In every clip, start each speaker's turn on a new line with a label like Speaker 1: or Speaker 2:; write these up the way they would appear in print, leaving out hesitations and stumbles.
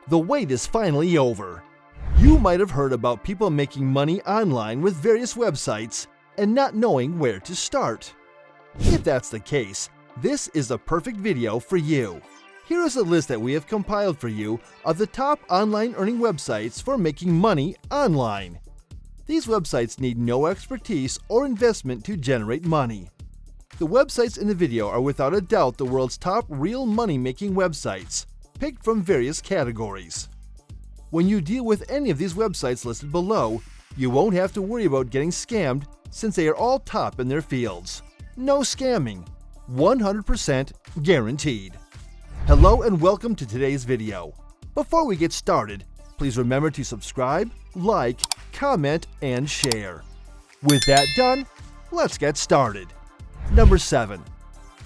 Speaker 1: The wait is finally over. You might have heard about people making money online with various websites and not knowing where to start. If that's the case, this is a perfect video for you. Here is a list that we have compiled for you of the top online earning websites for making money online. These websites need no expertise or investment to generate money. The websites in the video are without a doubt the world's top real money-making websites, picked from various categories. When you deal with any of these websites listed below, you won't have to worry about getting scammed since they are all top in their fields. No scamming, 100% guaranteed. Hello and welcome to today's video. Before we get started, please remember to subscribe, like, comment, and share. With that done, let's get started. Number 7.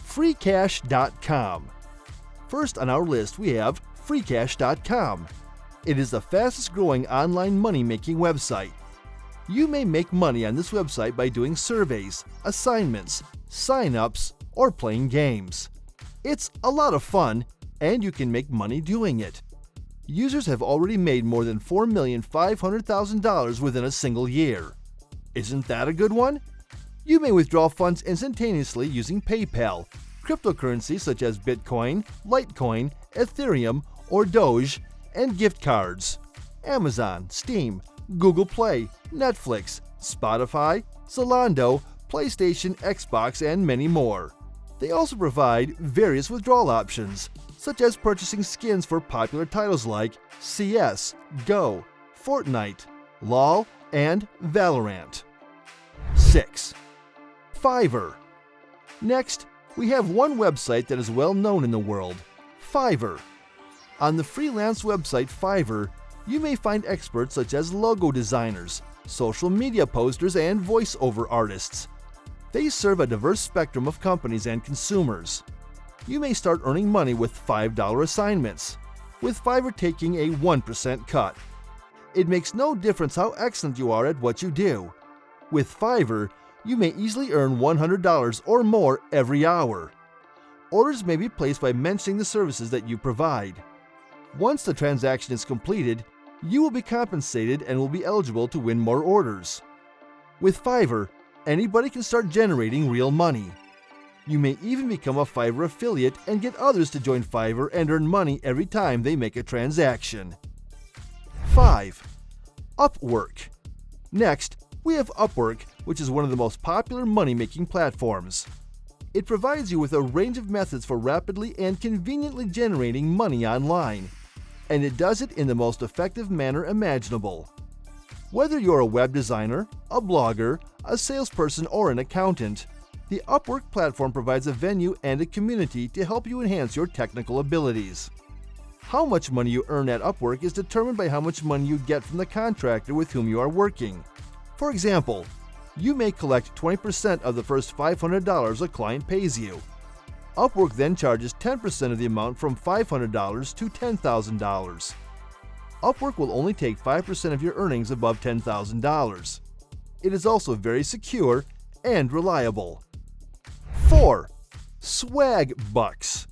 Speaker 1: freecash.com. First on our list we have freecash.com. It is the fastest growing online money-making website. You may make money on this website by doing surveys, assignments, sign-ups, or playing games. It's a lot of fun, and you can make money doing it. Users have already made more than $4,500,000 within a single year. Isn't that a good one? You may withdraw funds instantaneously using PayPal, cryptocurrencies such as Bitcoin, Litecoin, Ethereum, or Doge, and gift cards. Amazon, Steam, Google Play, Netflix, Spotify, Zalando, PlayStation, Xbox, and many more. They also provide various withdrawal options, such as purchasing skins for popular titles like CS, Go, Fortnite, LoL, and Valorant. 6. Fiverr. Next, we have one website that is well known in the world, Fiverr. On the freelance website Fiverr, you may find experts such as logo designers, social media posters, and voiceover artists. They serve a diverse spectrum of companies and consumers. You may start earning money with $5 assignments, with Fiverr taking a 1% cut. It makes no difference how excellent you are at what you do. With Fiverr, you may easily earn $100 or more every hour. Orders may be placed by mentioning the services that you provide. Once the transaction is completed, you will be compensated and will be eligible to win more orders. With Fiverr, anybody can start generating real money. You may even become a Fiverr affiliate and get others to join Fiverr and earn money every time they make a transaction. 5. Upwork. Next, we have Upwork, which is one of the most popular money-making platforms. It provides you with a range of methods for rapidly and conveniently generating money online, and it does it in the most effective manner imaginable. Whether you're a web designer, a blogger, a salesperson, or an accountant, the Upwork platform provides a venue and a community to help you enhance your technical abilities. How much money you earn at Upwork is determined by how much money you get from the contractor with whom you are working. For example, you may collect 20% of the first $500 a client pays you. Upwork then charges 10% of the amount from $500 to $10,000. Upwork will only take 5% of your earnings above $10,000. It is also very secure and reliable. 4. Swagbucks.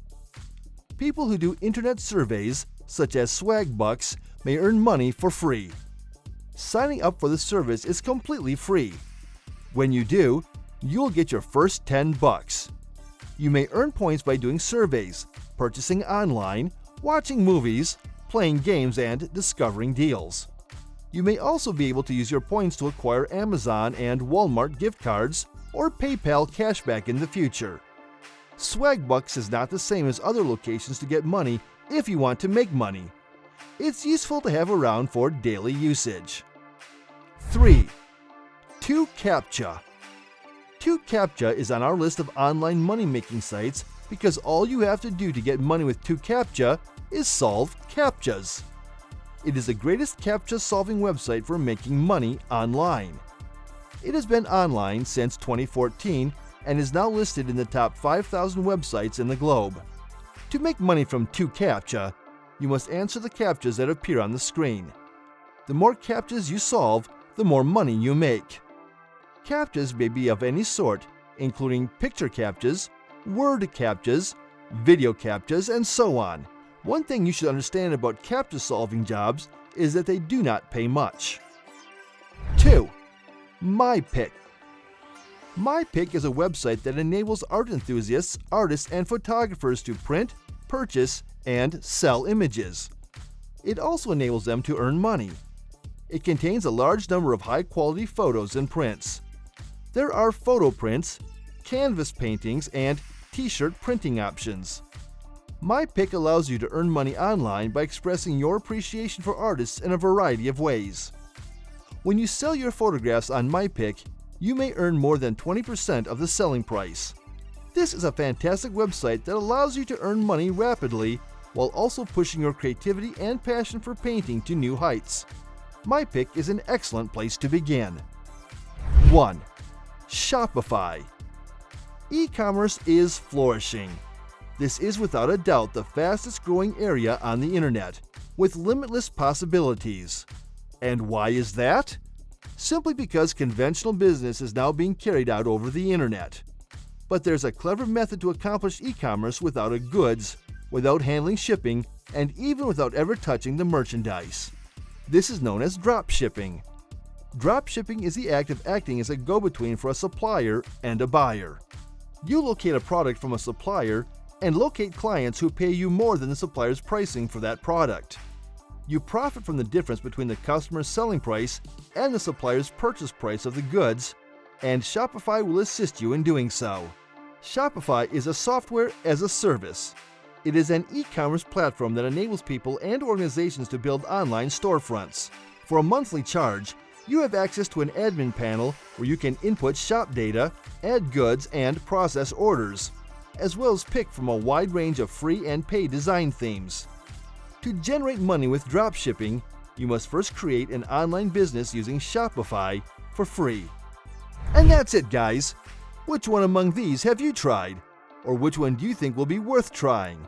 Speaker 1: People who do internet surveys, such as Swagbucks, may earn money for free. Signing up for the service is completely free. When you do, you'll get your first $10. You may earn points by doing surveys, purchasing online, watching movies, playing games, and discovering deals. You may also be able to use your points to acquire Amazon and Walmart gift cards or PayPal cashback in the future. Swagbucks is not the same as other locations to get money if you want to make money. It's useful to have around for daily usage. 3. CuteCaptcha. CuteCaptcha is on our list of online money-making sites because all you have to do to get money with CuteCaptcha is solve CAPTCHAs. It is the greatest CAPTCHA-solving website for making money online. It has been online since 2014 and is now listed in the top 5,000 websites in the globe. To make money from CuteCaptcha, you must answer the CAPTCHAs that appear on the screen. The more CAPTCHAs you solve, the more money you make. CAPTCHAs may be of any sort, including picture CAPTCHAs, word CAPTCHAs, video CAPTCHAs, and so on. One thing you should understand about CAPTCHA solving jobs is that they do not pay much. 2. MyPick. MyPick is a website that enables art enthusiasts, artists, and photographers to print, purchase, and sell images. It also enables them to earn money. It contains a large number of high-quality photos and prints. There are photo prints, canvas paintings, and t-shirt printing options. MyPick allows you to earn money online by expressing your appreciation for artists in a variety of ways. When you sell your photographs on MyPick, you may earn more than 20% of the selling price. This is a fantastic website that allows you to earn money rapidly while also pushing your creativity and passion for painting to new heights. MyPick is an excellent place to begin. 1. Shopify. E-commerce is flourishing. This is without a doubt the fastest growing area on the internet, with limitless possibilities. And why is that? Simply because conventional business is now being carried out over the internet. But there's a clever method to accomplish e-commerce without a goods, without handling shipping, and even without ever touching the merchandise. This is known as drop shipping. Drop shipping is the act of acting as a go-between for a supplier and a buyer. You locate a product from a supplier and locate clients who pay you more than the supplier's pricing for that product. You profit from the difference between the customer's selling price and the supplier's purchase price of the goods, and Shopify will assist you in doing so. Shopify is a software as a service. It is an e-commerce platform that enables people and organizations to build online storefronts. For a monthly charge, you have access to an admin panel where you can input shop data, add goods, and process orders, as well as pick from a wide range of free and paid design themes. To generate money with dropshipping, you must first create an online business using Shopify for free. And that's it, guys. Which one among these have you tried? Or which one do you think will be worth trying?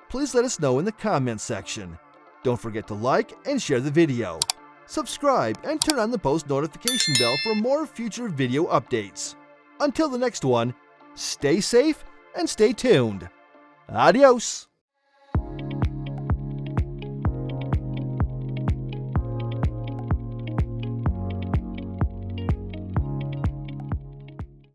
Speaker 1: Please let us know in the comments section. Don't forget to like and share the video. Subscribe and turn on the post notification bell for more future video updates. Until the next one, stay safe and stay tuned. Adios!